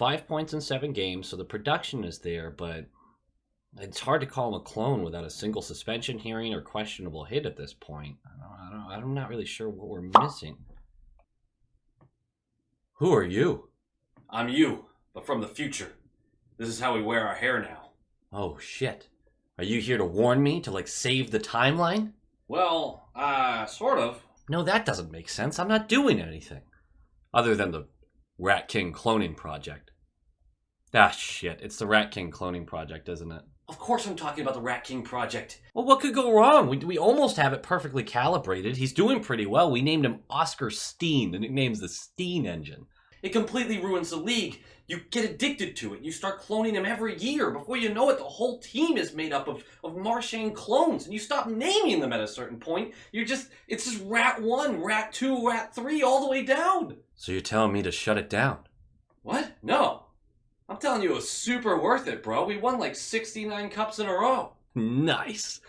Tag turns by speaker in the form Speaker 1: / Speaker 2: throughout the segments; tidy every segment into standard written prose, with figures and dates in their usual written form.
Speaker 1: 5 points in 7 games, so the production is there, but it's hard to call him a clone without a single suspension hearing or questionable hit at this point. I'm not really sure what we're missing. Who are you?
Speaker 2: I'm you, but from the future. This is how we wear our hair now.
Speaker 1: Oh, shit. Are you here to warn me to, save the timeline?
Speaker 2: Well, sort of.
Speaker 1: No, that doesn't make sense. I'm not doing anything. Other than the Rat King cloning project. Ah, shit. It's the Rat King cloning project, isn't it?
Speaker 2: Of course I'm talking about the Rat King project.
Speaker 1: Well, what could go wrong? We almost have it perfectly calibrated. He's doing pretty well. We named him Oscar Steen. The nickname's the Steen engine.
Speaker 2: It completely ruins the league. You get addicted to it. You start cloning him every year. Before you know it, the whole team is made up of Marchand clones, and you stop naming them at a certain point. It's just Rat 1, Rat 2, Rat 3, all the way down.
Speaker 1: So you're telling me to shut it down?
Speaker 2: What? No. I'm telling you, it was super worth it, bro. We won 69 cups in a row.
Speaker 1: Nice.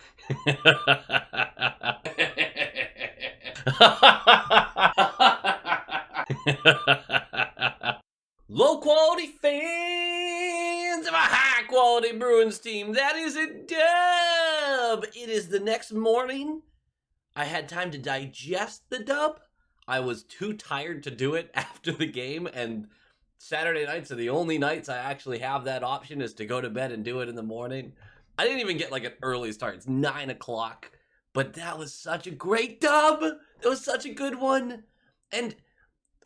Speaker 1: Low quality fans of a high quality Bruins team. That is a dub. It is the next morning. I had time to digest the dub. I was too tired to do it after the game, and Saturday nights are the only nights I actually have that option, is to go to bed and do it in the morning. I didn't even get an early start. It's 9 o'clock. But that was such a great dub. It was such a good one. And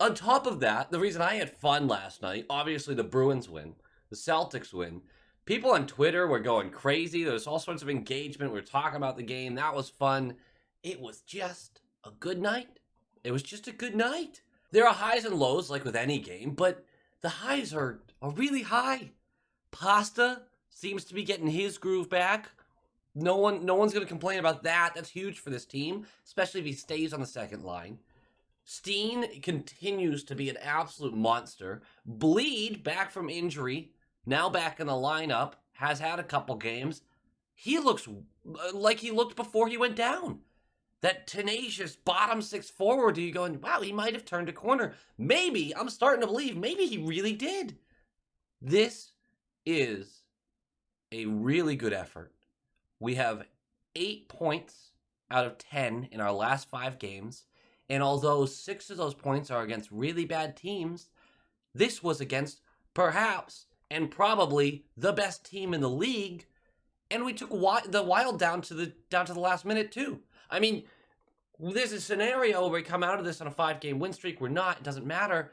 Speaker 1: on top of that, the reason I had fun last night, obviously the Bruins win, the Celtics win. People on Twitter were going crazy. There was all sorts of engagement. We were talking about the game. That was fun. It was just a good night. It was just a good night. There are highs and lows like with any game, but the highs are really high. Pasta seems to be getting his groove back. No one's going to complain about that. That's huge for this team, especially if he stays on the second line. Steen continues to be an absolute monster. Bleed, back from injury, now back in the lineup, has had a couple games. He looks like he looked before he went down. That tenacious bottom six forward, you're going, wow, he might have turned a corner. Maybe, I'm starting to believe, maybe he really did. This is a really good effort. We have 8 points out of 10 in our last 5 games. And although 6 of those points are against really bad teams, this was against perhaps and probably the best team in the league. And we took the Wild down to the last minute too. I mean, there's a scenario where we come out of this on a 5-game win streak. We're not. It doesn't matter.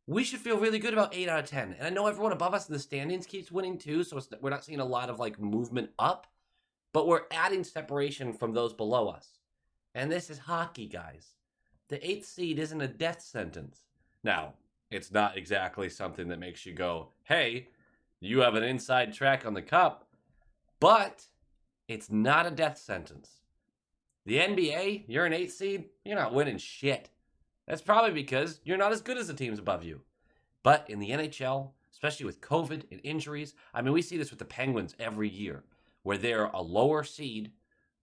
Speaker 1: We should feel really good about 8 out of 10. And I know everyone above us in the standings keeps winning too, so we're not seeing a lot of movement up. But we're adding separation from those below us. And this is hockey, guys. The 8th seed isn't a death sentence. Now, it's not exactly something that makes you go, hey, you have an inside track on the cup. But it's not a death sentence. The NBA, you're an 8th seed, you're not winning shit. That's probably because you're not as good as the teams above you. But in the NHL, especially with COVID and injuries, I mean, we see this with the Penguins every year, where they're a lower seed,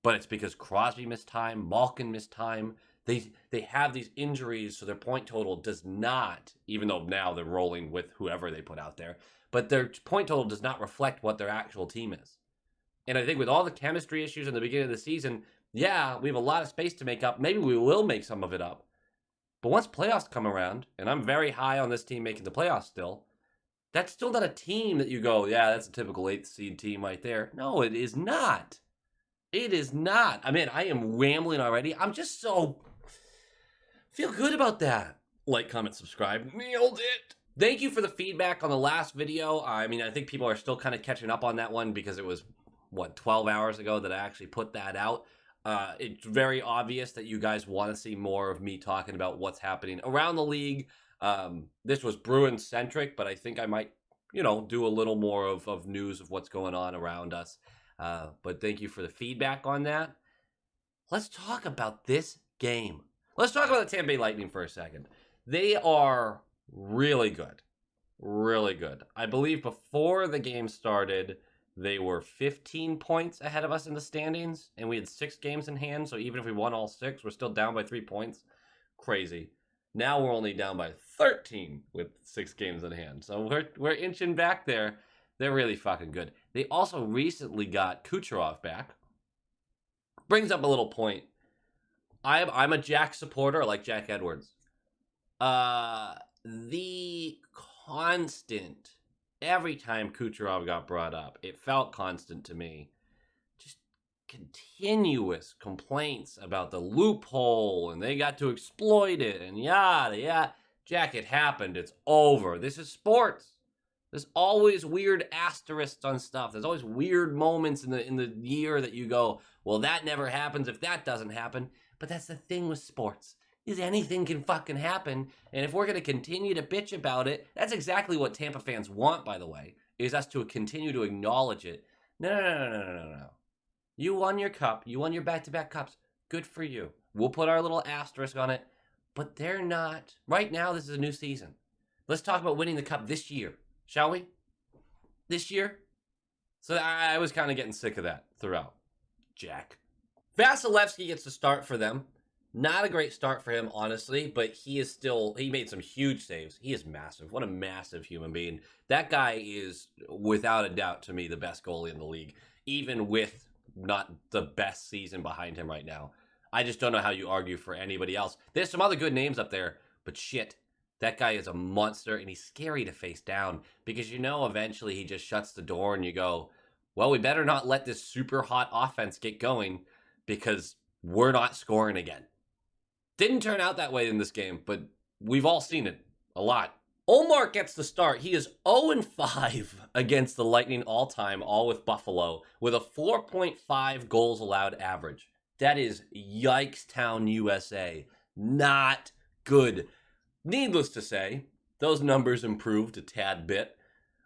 Speaker 1: but it's because Crosby missed time, Malkin missed time. They have these injuries, so their point total does not, even though now they're rolling with whoever they put out there, but their point total does not reflect what their actual team is. And I think with all the chemistry issues in the beginning of the season, yeah, we have a lot of space to make up. Maybe we will make some of it up. But once playoffs come around, and I'm very high on this team making the playoffs still, that's still not a team that you go, yeah, that's a typical 8th seed team right there. No, it is not. It is not. I mean, I am rambling already. I'm just so... feel good about that. Like, comment, subscribe. Nailed it. Thank you for the feedback on the last video. I mean, I think people are still kind of catching up on that one because it was, 12 hours ago that I actually put that out. It's very obvious that you guys want to see more of me talking about what's happening around the league. This was Bruins centric, but I think I might, do a little more of news of what's going on around us. But thank you for the feedback on that. Let's talk about this game. Let's talk about the Tampa Bay Lightning for a second. They are really good. Really good. I believe before the game started, they were 15 points ahead of us in the standings, and we had 6 games in hand, so even if we won all 6, we're still down by 3 points. Crazy. Now we're only down by 13 with 6 games in hand. So we're inching back there. They're really fucking good. They also recently got Kucherov back. Brings up a little point. I'm a Jack supporter, like Jack Edwards. The constant, every time Kucherov got brought up, it felt constant to me. Just continuous complaints about the loophole, and they got to exploit it, and yada, yada. Jack, it happened. It's over. This is sports. There's always weird asterisks on stuff. There's always weird moments in the year that you go, well, that never happens if that doesn't happen. But that's the thing with sports, is anything can fucking happen. And if we're going to continue to bitch about it, that's exactly what Tampa fans want, by the way, is us to continue to acknowledge it. No. You won your cup. You won your back-to-back cups. Good for you. We'll put our little asterisk on it. But they're not. Right now, this is a new season. Let's talk about winning the cup this year. Shall we? This year? So I was kind of getting sick of that throughout. Jack. Vasilevsky gets to start for them. Not a great start for him, honestly, but he made some huge saves. He is massive. What a massive human being. That guy is, without a doubt, to me, the best goalie in the league, even with not the best season behind him right now. I just don't know how you argue for anybody else. There's some other good names up there, but shit. That guy is a monster, and he's scary to face down because eventually he just shuts the door and you go, well, we better not let this super hot offense get going because we're not scoring again. Didn't turn out that way in this game, but we've all seen it a lot. Ullmark gets the start. He is 0-5 against the Lightning all-time, all with Buffalo, with a 4.5 goals allowed average. That is Yikestown, USA. Not good. Needless to say, those numbers improved a tad bit.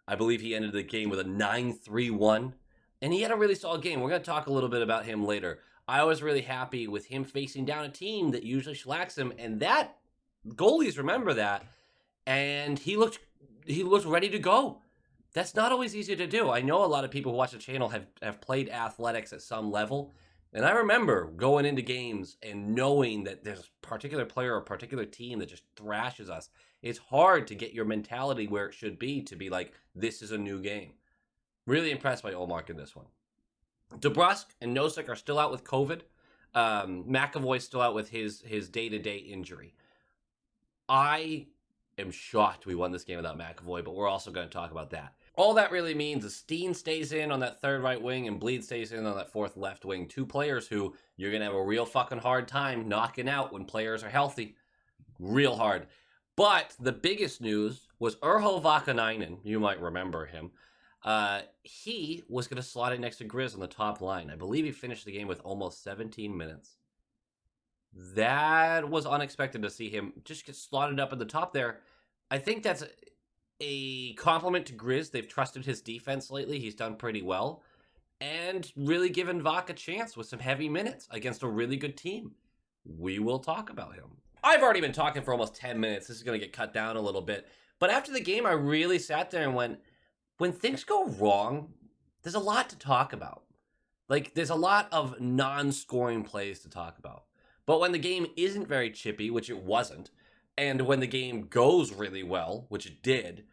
Speaker 1: I believe he ended the game with a 9-3-1, and he had a really solid game. We're going to talk a little bit about him later. I was really happy with him facing down a team that usually shellacks him, and that goalies remember that, and he looked ready to go. That's not always easy to do. I know a lot of people who watch the channel have played athletics at some level, and I remember going into games and knowing that there's a particular player or a particular team that just thrashes us. It's hard to get your mentality where it should be to be like, this is a new game. Really impressed by Ullmark in this one. DeBrusk and Nosek are still out with COVID. McAvoy's still out with his day-to-day injury. I am shocked we won this game without McAvoy, but we're also going to talk about that. All that really means is Steen stays in on that third right wing and Bleed stays in on that fourth left wing. Two players who you're going to have a real fucking hard time knocking out when players are healthy. Real hard. But the biggest news was Urho Vakanainen. You might remember him. He was going to slot in next to Grizz on the top line. I believe he finished the game with almost 17 minutes. That was unexpected to see him just get slotted up at the top there. I think that's a compliment to Grizz. They've trusted his defense lately. He's done pretty well. And really given Vak a chance with some heavy minutes against a really good team. We will talk about him. I've already been talking for almost 10 minutes. This is going to get cut down a little bit. But after the game, I really sat there and went, when things go wrong, there's a lot to talk about. Like, there's a lot of non-scoring plays to talk about. But when the game isn't very chippy, which it wasn't, and when the game goes really well, which it did,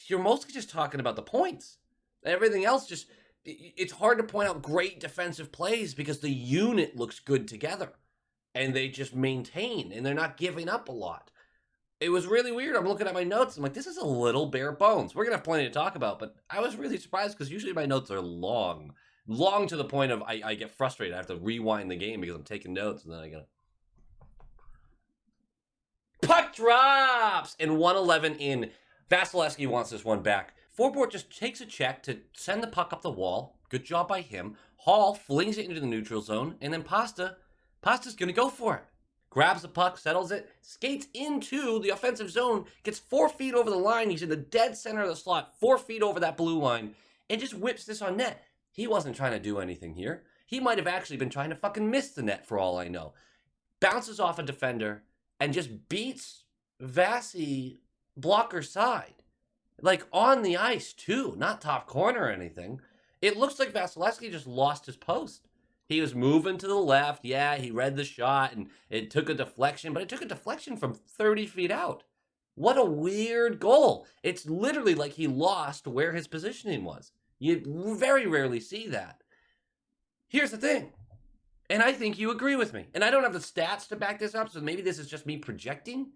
Speaker 1: you're mostly just talking about the points. Everything else just, it's hard to point out great defensive plays because the unit looks good together. And they just maintain, and they're not giving up a lot. It was really weird. I'm looking at my notes. I'm like, this is a little bare bones. We're going to have plenty to talk about, but I was really surprised because usually my notes are long. Long to the point of I get frustrated. I have to rewind the game because I'm taking notes, and then I got to... Puck drops! And 111 in. Vasilevsky wants this one back. Forbort just takes a check to send the puck up the wall. Good job by him. Hall flings it into the neutral zone, and then Pasta's going to go for it. Grabs the puck, settles it, skates into the offensive zone, gets 4 feet over the line. He's in the dead center of the slot, 4 feet over that blue line, and just whips this on net. He wasn't trying to do anything here. He might have actually been trying to fucking miss the net for all I know. Bounces off a defender and just beats Vasi blocker side. Like on the ice too, not top corner or anything. It looks like Vasilevsky just lost his post. He was moving to the left. Yeah, he read the shot, and it took a deflection, but it took a deflection from 30 feet out. What a weird goal. It's literally like he lost where his positioning was. You very rarely see that. Here's the thing, and I think you agree with me, and I don't have the stats to back this up, so maybe this is just me projecting,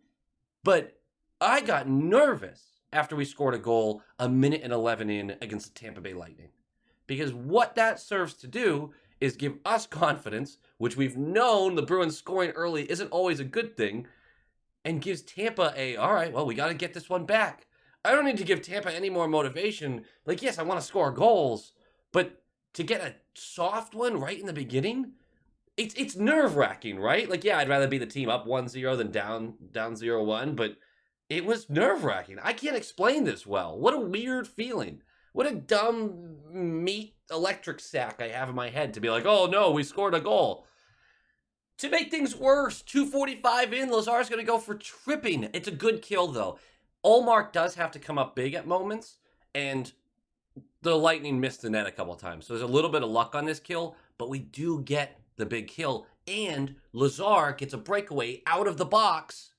Speaker 1: but I got nervous after we scored a goal a minute and 11 in against the Tampa Bay Lightning. Because what that serves to do is give us confidence, which we've known the Bruins scoring early isn't always a good thing, and gives Tampa all right, well, we got to get this one back. I don't need to give Tampa any more motivation. Like, yes, I want to score goals, but to get a soft one right in the beginning, it's nerve-wracking, right? Like, yeah, I'd rather be the team up 1-0 than down 0-1, but it was nerve-wracking. I can't explain this well. What a weird feeling. What a dumb meat electric sack I have in my head to be like, oh no, we scored a goal. To make things worse, 2:45 in, Lazar's going to go for tripping. It's a good kill, though. Ullmark does have to come up big at moments, and the Lightning missed the net a couple times. So there's a little bit of luck on this kill, but we do get the big kill, and Lazar gets a breakaway out of the box,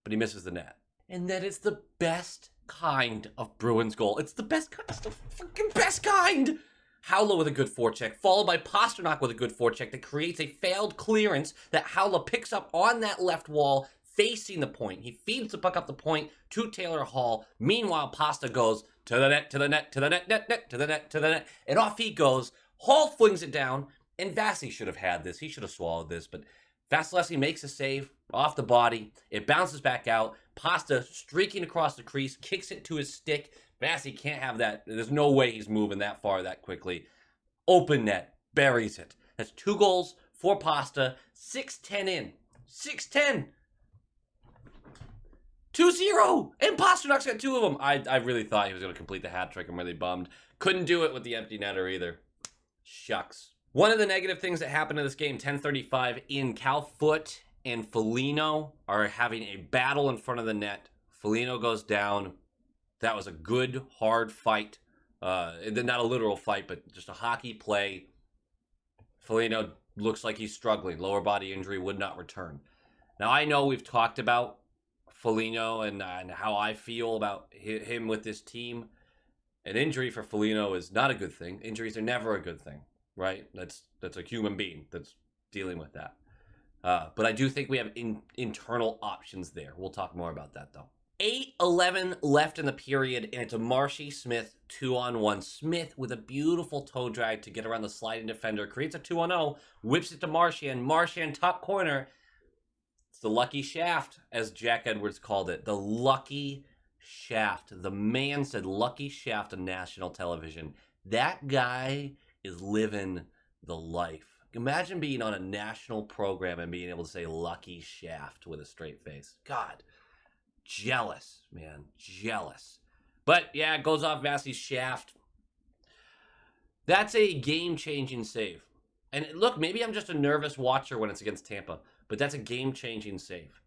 Speaker 1: but he misses the net. And that is the best kind of Bruins goal. It's the best kind. It's the fucking best kind. Haula with a good forecheck, followed by Pastrnak with a good forecheck that creates a failed clearance that Haula picks up on that left wall, facing the point. He feeds the puck up the point to Taylor Hall. Meanwhile, Pasta goes to the net, to the net, to the net, net, to the net, to the net, and off he goes. Hall flings it down, and Vasi should have had this. He should have swallowed this, but Vasilevsky makes a save off the body. It bounces back out. Pasta streaking across the crease, kicks it to his stick. Vasi can't have that. There's no way he's moving that far that quickly. Open net, buries it. That's 2 goals for Pasta. 6-10 in. 6-10. 2-0. And Pasternak's got 2 of them. I really thought he was going to complete the hat trick. I'm really bummed. Couldn't do it with the empty netter either. Shucks. One of the negative things that happened in this game, 10:35 in, Cal Foote and Foligno are having a battle in front of the net. Foligno goes down. That was a good, hard fight. Not a literal fight, but just a hockey play. Foligno looks like he's struggling. Lower body injury, would not return. Now, I know we've talked about Foligno and how I feel about him with this team. An injury for Foligno is not a good thing. Injuries are never a good thing, right? That's a human being that's dealing with that. But I do think we have internal options there. We'll talk more about that, though. 8:11 left in the period, and it's a Marshy Smith 2-on-1. Smith with a beautiful toe drag to get around the sliding defender. Creates a 2-on-0, whips it to Marchand. Marchand top corner. It's the lucky shaft, as Jack Edwards called it. The lucky shaft. The man said lucky shaft on national television. That guy is living the life. Imagine being on a national program and being able to say lucky shaft with a straight face. God. Jealous, man. Jealous. But, yeah, it goes off Vasi's shaft. That's a game-changing save. And look, maybe I'm just a nervous watcher when it's against Tampa, but that's a game-changing save.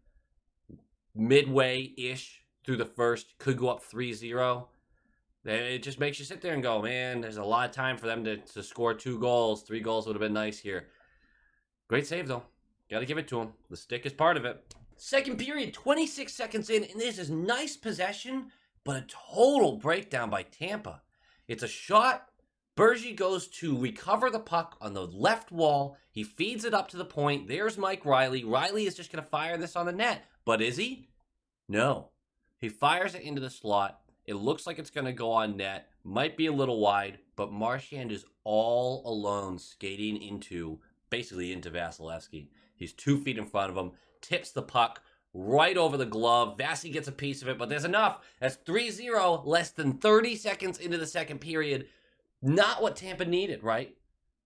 Speaker 1: Midway-ish through the first, could go up 3-0. It just makes you sit there and go, man, there's a lot of time for them to score 2 goals. 3 goals would have been nice here. Great save, though. Got to give it to him. The stick is part of it. Second period, 26 seconds in, and this is nice possession, but a total breakdown by Tampa. It's a shot. Bergie goes to recover the puck on the left wall. He feeds it up to the point. There's Mike Riley. Riley is just going to fire this on the net. But is he? No. He fires it into the slot. It looks like it's going to go on net. Might be a little wide, but Marchand is all alone skating basically into Vasilevsky. He's 2 feet in front of him. Tips the puck right over the glove. Vasi gets a piece of it, but there's enough. That's 3-0, less than 30 seconds into the second period. Not what Tampa needed, right?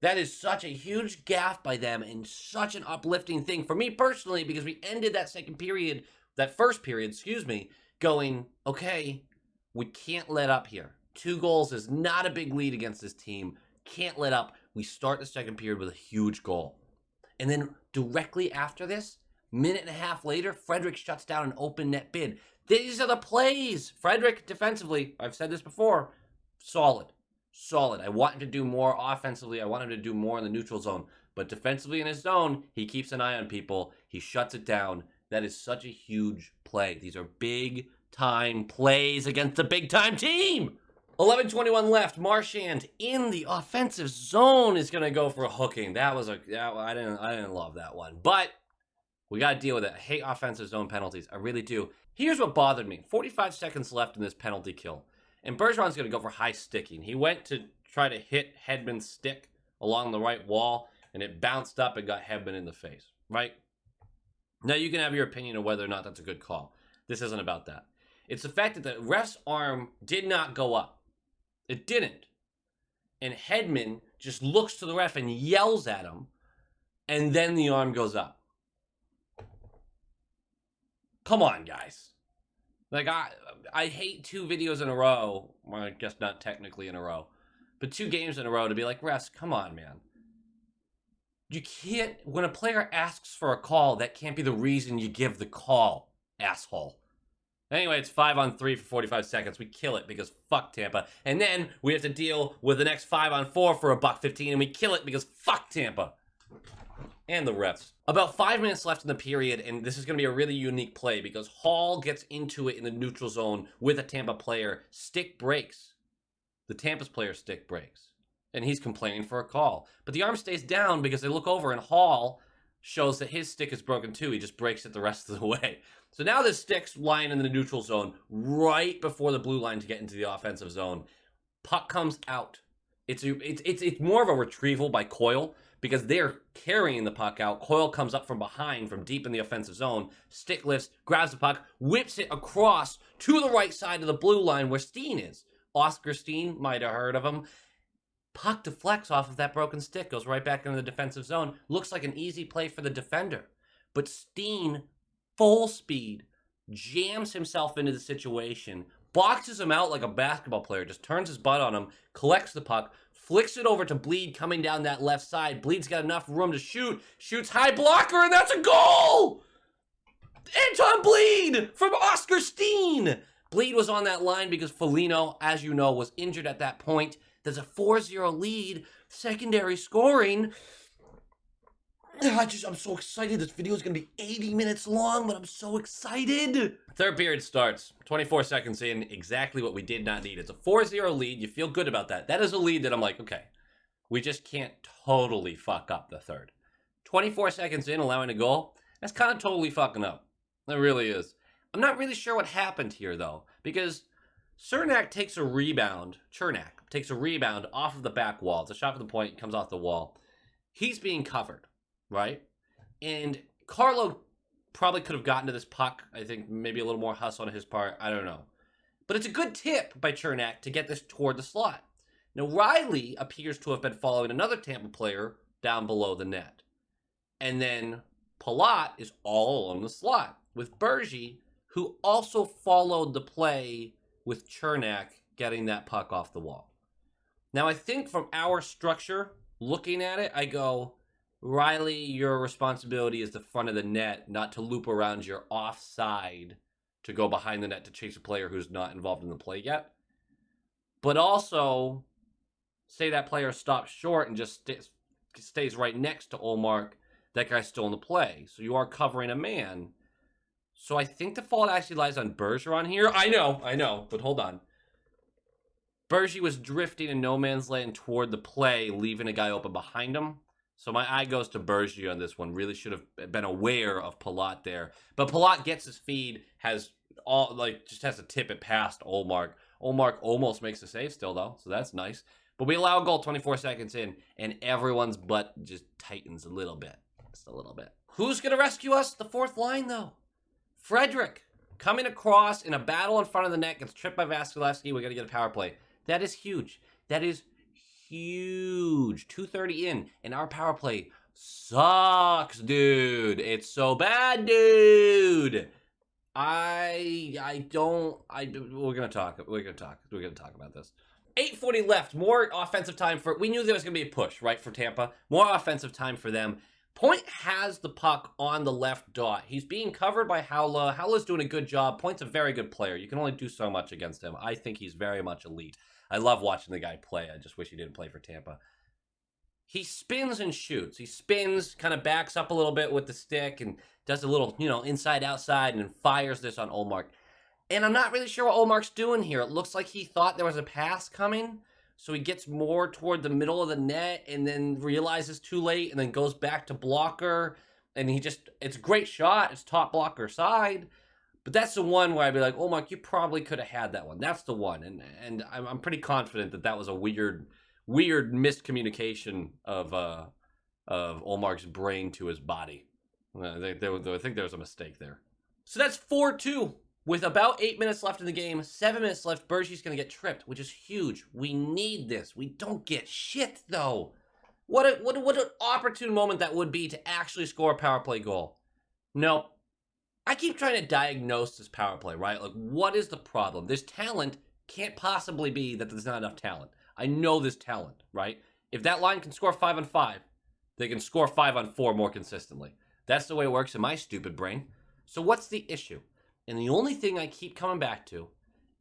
Speaker 1: That is such a huge gaffe by them and such an uplifting thing for me personally, because we ended that first period, going, okay, we can't let up here. 2 goals is not a big lead against this team. Can't let up. We start the second period with a huge goal. And then directly after this, minute and a half later, Frederick shuts down an open net bid. These are the plays. Frederick, defensively, I've said this before, solid. I want him to do more offensively. I want him to do more in the neutral zone. But defensively in his zone, he keeps an eye on people. He shuts it down. That is such a huge play. These are big-time plays against a big-time team. 11:21 left. Marchand in the offensive zone is going to go for a hooking. I didn't love that one. But we got to deal with it. I hate offensive zone penalties. I really do. Here's what bothered me. 45 seconds left in this penalty kill. And Bergeron's going to go for high sticking. He went to try to hit Hedman's stick along the right wall, and it bounced up and got Hedman in the face, right? Now, you can have your opinion of whether or not that's a good call. This isn't about that. It's the fact that the ref's arm did not go up. It didn't. And Hedman just looks to the ref and yells at him, and then the arm goes up. Come on, guys. Like, I hate 2 videos in a row. Well, I guess not technically in a row. But 2 games in a row to be like, refs, come on, man. You can't, when a player asks for a call, that can't be the reason you give the call, asshole. Anyway, it's 5-on-3 for 45 seconds. We kill it because fuck Tampa. And then we have to deal with the next 5-on-4 for $1.15, and we kill it because fuck Tampa. And the refs. About 5 minutes left in the period, and this is going to be a really unique play because Hall gets into it in the neutral zone with a Tampa player. Stick breaks. The Tampa's player stick breaks. And he's complaining for a call. But the arm stays down because they look over and Hall shows that his stick is broken too. He just breaks it the rest of the way. So now this stick's lying in the neutral zone right before the blue line to get into the offensive zone. Puck comes out. It's more of a retrieval by Coyle because they're carrying the puck out. Coyle comes up from behind, from deep in the offensive zone. Stick lifts, grabs the puck, whips it across to the right side of the blue line where Steen is. Oscar Steen, might have heard of him. Puck deflects off of that broken stick, goes right back into the defensive zone. Looks like an easy play for the defender. But Steen, full speed, jams himself into the situation, boxes him out like a basketball player, just turns his butt on him, collects the puck, flicks it over to Bleed coming down that left side. Bleed's got enough room to shoot, shoots high blocker, and that's a goal! Anton Bleed from Oscar Steen! Bleed was on that line because Foligno, as you know, was injured at that point. There's a 4-0 lead, secondary scoring. I'm so excited. This video is going to be 80 minutes long, but I'm so excited. Third period starts. 24 seconds in, exactly what we did not need. It's a 4-0 lead. You feel good about that. That is a lead that I'm like, okay, we just can't totally fuck up the third. 24 seconds in, allowing a goal, that's kind of totally fucking up. That really is. I'm not really sure what happened here, though, because Cernak takes a rebound. Chernak takes a rebound off of the back wall. It's a shot from the point, comes off the wall. He's being covered, right? And Carlo probably could have gotten to this puck. I think maybe a little more hustle on his part. I don't know. But it's a good tip by Chernak to get this toward the slot. Now, Riley appears to have been following another Tampa player down below the net. And then Palat is all along the slot with Bergie, who also followed the play with Chernak getting that puck off the wall. Now, I think from our structure, looking at it, I go, Riley, your responsibility is the front of the net, not to loop around your offside to go behind the net to chase a player who's not involved in the play yet. But also, say that player stops short and just stays right next to Olmark, that guy's still in the play. So you are covering a man. So I think the fault actually lies on Bergeron here. I know, but hold on. Bergie was drifting in no man's land toward the play, leaving a guy open behind him. So my eye goes to Bergie on this one. Really should have been aware of Palat there. But Palat gets his feed, just has to tip it past Olmark. Olmark almost makes the save still, though, so that's nice. But we allow a goal 24 seconds in, and everyone's butt just tightens a little bit. Just a little bit. Who's going to rescue us? The fourth line, though. Frederick, coming across in a battle in front of the net, gets tripped by Vasilevsky. We're going to get a power play. That is huge. That is huge. 2:30 in, and our power play sucks, dude. It's so bad, dude. We're gonna talk about this. 8:40 left. More offensive time we knew there was gonna be a push, right, for Tampa. More offensive time for them. Point has the puck on the left dot. He's being covered by Haula. Haula's doing a good job. Point's a very good player. You can only do so much against him. I think he's very much elite. I love watching the guy play. I just wish he didn't play for Tampa. he spins and shoots. He spins, kind of backs up a little bit with the stick and does a little, inside outside and then fires this on Olmark. And I'm not really sure what Olmark's doing here. It looks like he thought there was a pass coming, so he gets more toward the middle of the net and then realizes too late and then goes back to blocker. And it's a great shot. It's top blocker side. But that's the one where I'd be like, Olmark, you probably could have had that one. That's the one. And I'm pretty confident that was a weird miscommunication of Olmark's brain to his body. I think there was a mistake there. So that's 4-2. With about 8 minutes left in the game, 7 minutes left, Bergey's going to get tripped, which is huge. We need this. We don't get shit, though. What an opportune moment that would be to actually score a power play goal. No. I keep trying to diagnose this power play, right? Like, what is the problem? This talent can't possibly be that there's not enough talent. I know there's talent, right? If that line can score 5 on 5, they can score 5 on 4 more consistently. That's the way it works in my stupid brain. So what's the issue? And the only thing I keep coming back to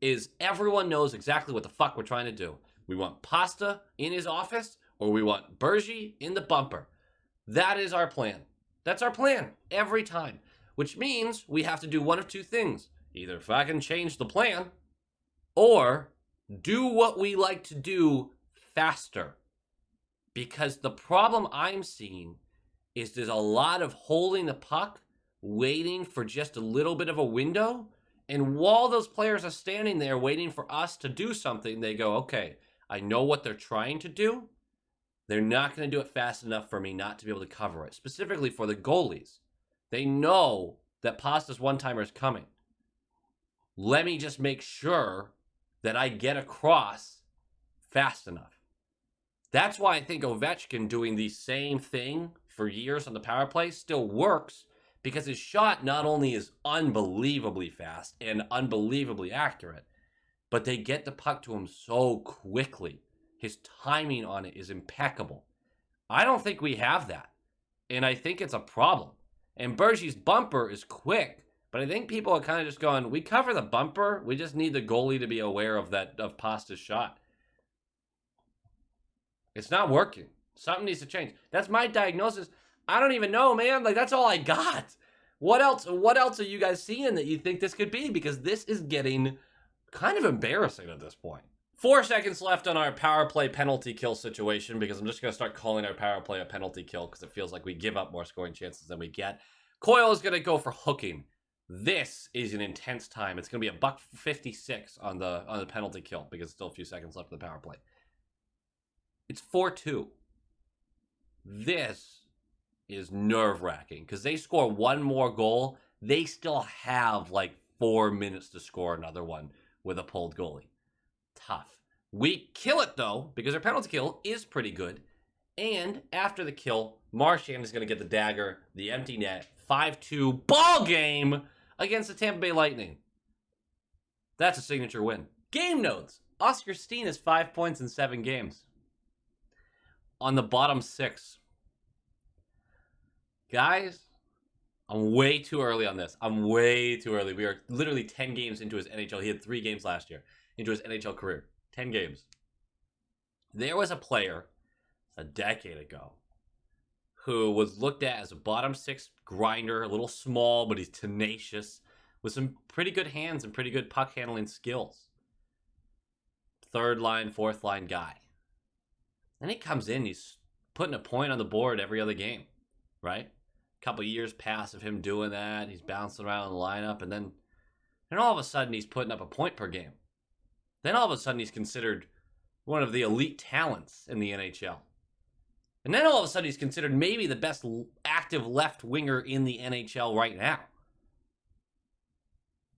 Speaker 1: is everyone knows exactly what the fuck we're trying to do. We want Pasta in his office, or we want Bergey in the bumper. That is our plan. That's our plan every time. Which means we have to do one of two things. Either fucking change the plan, or do what we like to do faster. Because the problem I'm seeing is there's a lot of holding the puck, waiting for just a little bit of a window, and while those players are standing there waiting for us to do something, they go, okay, I know what they're trying to do. They're not going to do it fast enough for me not to be able to cover it, specifically for the goalies. They know that Pasta's one-timer is coming. Let me just make sure that I get across fast enough. That's why I think Ovechkin doing the same thing for years on the power play still works, because his shot not only is unbelievably fast and unbelievably accurate, but they get the puck to him so quickly. His timing on it is impeccable. I don't think we have that, and I think it's a problem. And Bergey's bumper is quick, but I think people are kind of just going, we cover the bumper, we just need the goalie to be aware of Pasta's shot. It's not working. Something needs to change. That's my diagnosis. I don't even know, man. Like, that's all I got. What else are you guys seeing that you think this could be? Because this is getting kind of embarrassing at this point. 4 seconds left on our power play penalty kill situation, because I'm just going to start calling our power play a penalty kill because it feels like we give up more scoring chances than we get. Coyle is going to go for hooking. This is an intense time. It's going to be $1.56 on the penalty kill because it's still a few seconds left in the power play. It's 4-2. This is nerve-wracking because they score one more goal. They still have like 4 minutes to score another one with a pulled goalie. Tough. We kill it though, because our penalty kill is pretty good. And after the kill, Marchand is going to get the dagger, the empty net, 5-2 ball game against the Tampa Bay Lightning. That's a signature win. Game notes. Oscar Steen has 5 points in 7 games. On the bottom 6. Guys, I'm way too early on this. I'm way too early. We are literally 10 games into his NHL. He had 3 games last year into his NHL career. 10 games. There was a player a decade ago who was looked at as a bottom 6 grinder, a little small, but he's tenacious, with some pretty good hands and pretty good puck handling skills. 3rd line, 4th line guy. Then he comes in, he's putting a point on the board every other game, right? A couple years pass of him doing that. He's bouncing around the lineup, and then all of a sudden he's putting up a point per game. Then all of a sudden he's considered one of the elite talents in the NHL. And then all of a sudden he's considered maybe the best active left winger in the NHL right now.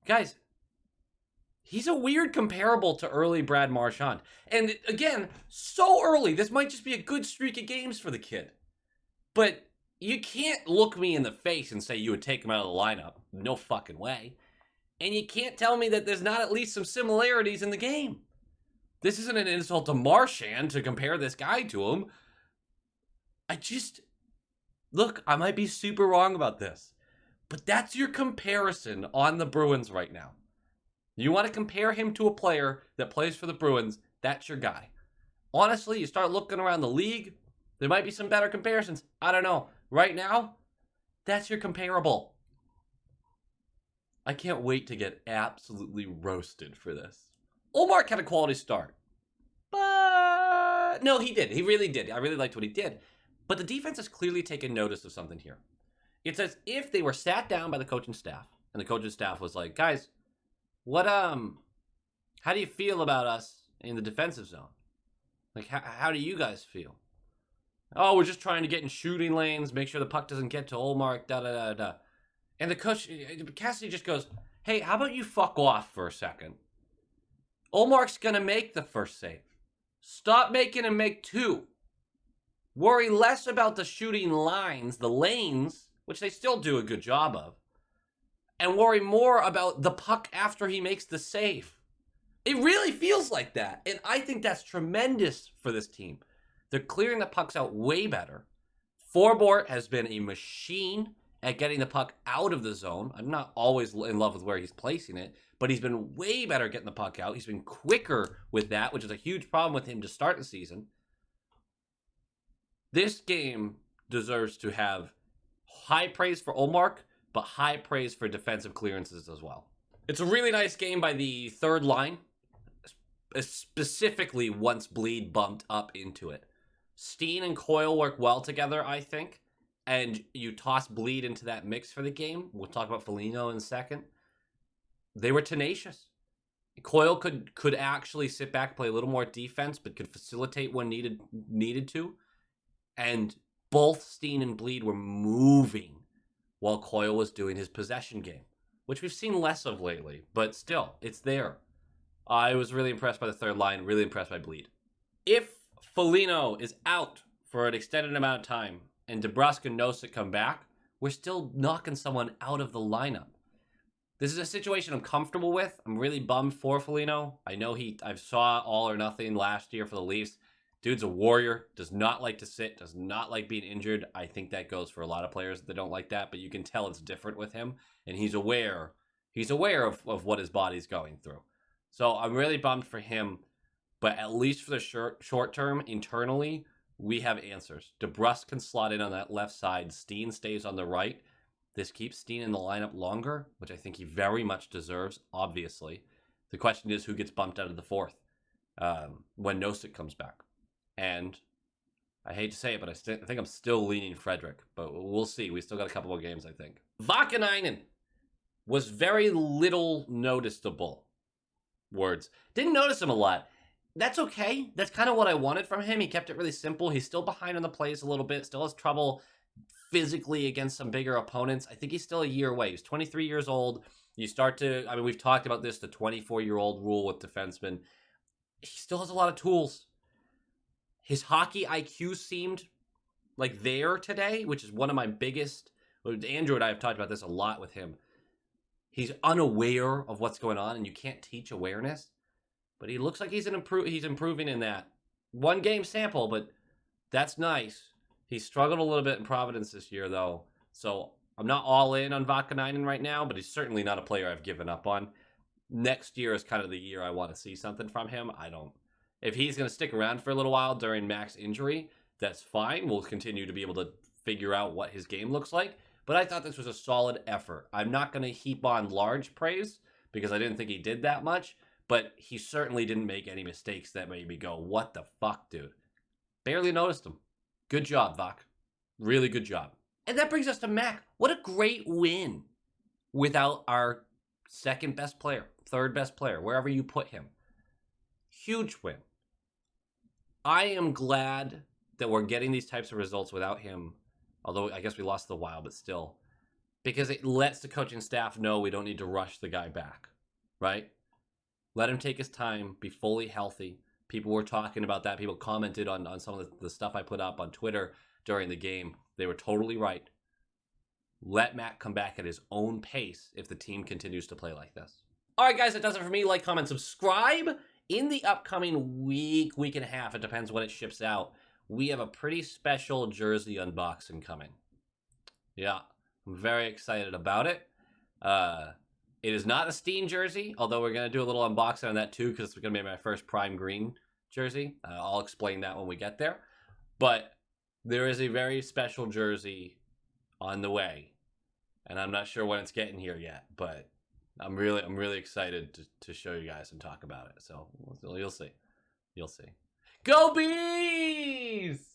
Speaker 1: Guys, he's a weird comparable to early Brad Marchand. And again, so early, this might just be a good streak of games for the kid. But you can't look me in the face and say you would take him out of the lineup. No fucking way. And you can't tell me that there's not at least some similarities in the game. This isn't an insult to Marchand to compare this guy to him. Look, I might be super wrong about this, but that's your comparison on the Bruins right now. You want to compare him to a player that plays for the Bruins, that's your guy. Honestly, you start looking around the league, There might be some better comparisons. I don't know. Right now, that's your comparable. I can't wait to get absolutely roasted for this. Ullmark had a quality start. But no, he did. He really did. I really liked what he did. But the defense has clearly taken notice of something here. It's as if they were sat down by the coaching staff, and the coaching staff was like, guys, how do you feel about us in the defensive zone? Like, how do you guys feel? Oh, we're just trying to get in shooting lanes, make sure the puck doesn't get to Ullmark, da-da-da-da. And the coach, Cassidy just goes, hey, how about you fuck off for a second? Ullmark's going to make the first save. Stop making him make two. Worry less about the shooting lines, the lanes, which they still do a good job of, and worry more about the puck after he makes the save. It really feels like that, and I think that's tremendous for this team. They're clearing the pucks out way better. Forbort has been a machine at getting the puck out of the zone. I'm not always in love with where he's placing it, but he's been way better at getting the puck out. He's been quicker with that, which is a huge problem with him to start the season. This game deserves to have high praise for Ullmark, but high praise for defensive clearances as well. It's a really nice game by the third line, specifically once Bleed bumped up into it. Steen and Coyle work well together, I think, and you toss Bleed into that mix for the game. We'll talk about Foligno in a second. They were tenacious. Coyle could actually sit back, play a little more defense, but could facilitate when needed to. And both Steen and Bleed were moving while Coyle was doing his possession game, which we've seen less of lately, but still, it's there. I was really impressed by the third line, really impressed by Bleed. If Foligno is out for an extended amount of time and DeBrusk and Nosek come back, we're still knocking someone out of the lineup. This is a situation I'm comfortable with. I'm really bummed for Foligno. I know I saw All or Nothing last year for the Leafs. Dude's a warrior, does not like to sit, does not like being injured. I think that goes for a lot of players that don't like that, but you can tell it's different with him, and he's aware of what his body's going through. So I'm really bummed for him, but at least for the short term, internally, we have answers. DeBrusk can slot in on that left side. Steen stays on the right. This keeps Steen in the lineup longer, which I think he very much deserves, obviously. The question is who gets bumped out of the fourth when Nosek comes back. And I hate to say it, but I think I'm still leaning Frederick. But we'll see. We still got a couple more games, I think. Vakanainen was very little noticeable. Words. Didn't notice him a lot. That's okay. That's kind of what I wanted from him. He kept it really simple. He's still behind on the plays a little bit. Still has trouble physically against some bigger opponents. I think he's still a year away. He's 23 years old. You start to, we've talked about this, the 24-year-old rule with defensemen. He still has a lot of tools. His hockey IQ seemed like there today, which is one of my biggest. Andrew and I have talked about this a lot with him. He's unaware of what's going on, and you can't teach awareness. But he looks like he's improving in that. One game sample, but that's nice. He struggled a little bit in Providence this year, though. So I'm not all in on Vakanainen right now, but he's certainly not a player I've given up on. Next year is kind of the year I want to see something from him. If he's going to stick around for a little while during Mac's injury, that's fine. We'll continue to be able to figure out what his game looks like. But I thought this was a solid effort. I'm not going to heap on large praise because I didn't think he did that much. But he certainly didn't make any mistakes that made me go, what the fuck, dude? Barely noticed him. Good job, Vak. Really good job. And that brings us to Mac. What a great win without our second best player, third best player, wherever you put him. Huge win. I am glad that we're getting these types of results without him, although I guess we lost the Wild, but still, because it lets the coaching staff know we don't need to rush the guy back, right? Let him take his time, be fully healthy. People were talking about that. People commented on some of the stuff I put up on Twitter during the game. They were totally right. Let Matt come back at his own pace if the team continues to play like this. All right, guys, that does it for me. Like, comment, subscribe. In the upcoming week and a half, it depends when it ships out, we have a pretty special jersey unboxing coming. Yeah, I'm very excited about it. It is not a Steen jersey, although we're going to do a little unboxing on that too, because it's going to be my first prime green jersey. I'll explain that when we get there. But there is a very special jersey on the way, and I'm not sure when it's getting here yet, but I'm really excited to show you guys and talk about it. So you'll see. Go Bees!